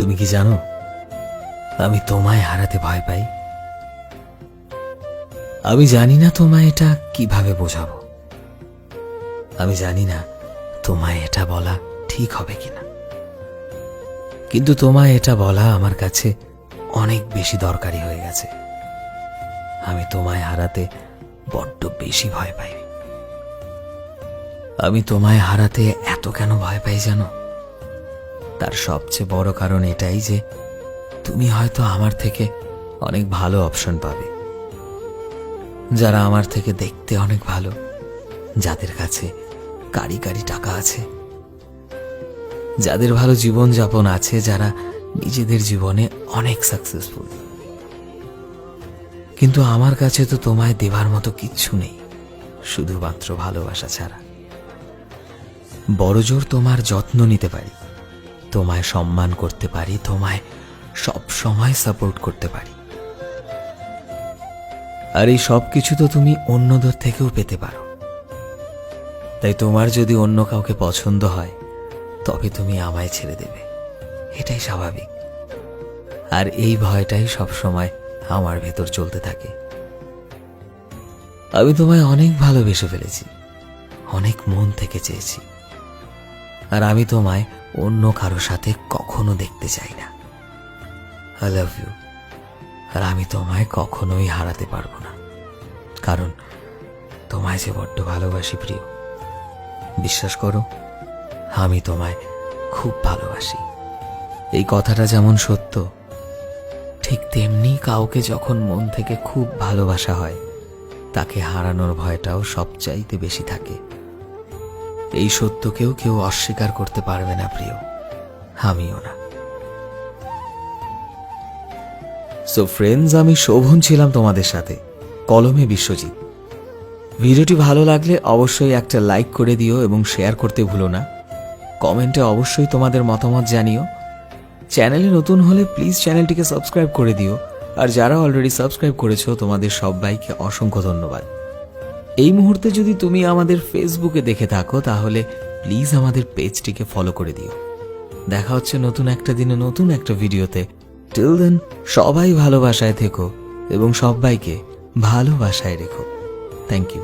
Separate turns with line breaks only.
তুমি কি জানো আমি তোমায় হারাতে ভয় পাই? আমি জানি না তোমায় এটা কিভাবে বোঝাবো। আমি জানি না তোমায় এটা বলা ঠিক হবে কিনা, কিন্তু তোমায় এটা বলা আমার কাছে অনেক বেশি দরকারি হয়ে গেছে। আমি তোমায় হারাতে বড্ড বেশি ভয় পাই। আমি তোমায় হারাতে এত কেন ভয় পাই জানো? তার সবচেয়ে বড় কারণ এটাই যে তুমি হয়তো আমার থেকে অনেক ভালো অপশন পাবে, যারা আমার থেকে দেখতে অনেক ভালো, যাদের কাছে কারি কারি টাকা আছে, যাদের ভালো জীবন যাপন আছে, যারা নিজেদের জীবনে অনেক সাকসেসফুল। কিন্তু আমার কাছে তো তোমায় দেবার মতো কিচ্ছু নেই, শুধুমাত্র ভালোবাসা ছাড়া। বড়জোর তোমার যত্ন নিতে পারি, তোমায় সম্মান করতে পারি, তোমায় সব সময় সাপোর্ট করতে পারি, আর এই সব কিছু তো তুমি অন্যদের থেকেও পেতে পারো। তাই তোমার যদি অন্য কাউকে পছন্দ হয় তবে তুমি আমায় ছেড়ে দেবে, এটাই স্বাভাবিক। আর এই ভয়টাই সব সময় আমার ভেতর চলতে থাকে। আমি তোমায় অনেক ভালোবেসে ফেলেছি, অনেক মন থেকে চেয়েছি, আর আমি তোমায় অন্য কারো সাথে কখনো দেখতে চাই না। I love you. আর আমি তোমায় কখনোই হারাতে পারবো না, কারণ তোমায় যে বড্ড ভালোবাসি প্রিয়। বিশ্বাস করো, আমি তোমায় খুব ভালোবাসি। এই কথাটা যেমন সত্য, ঠিক তেমনি কাউকে যখন মন থেকে খুব ভালোবাসা হয় তাকে হারানোর ভয়টাও সবচাইতে বেশি থাকে। এই সত্যকেও কেউ অস্বীকার করতে পারবে না প্রিয়, আমিও না। সো ফ্রেন্ডস, আমি শোভন ছিলাম তোমাদের সাথে, কলমে বিশ্বজিৎ। ভিডিওটি ভালো লাগলে অবশ্যই একটা লাইক করে দিও এবং শেয়ার করতে ভুলো না। কমেন্টে অবশ্যই তোমাদের মতামত জানিও। চ্যানেলে নতুন হলে প্লিজ চ্যানেলটিকে সাবস্ক্রাইব করে দিও, আর যারা অলরেডি সাবস্ক্রাইব করেছো তোমাদের সবাইকে অসংখ্য ধন্যবাদ। এই মুহূর্তে যদি তুমি আমাদের ফেসবুকে দেখে থাকো তাহলে প্লিজ আমাদের পেজটিকে ফলো করে দিও। দেখা হচ্ছে নতুন একটা দিনে নতুন একটা ভিডিওতে। টিল দেন সবাই ভালোবাসায় থেকো এবং সবাইকে ভালোবাসায় রেখো। Thank you.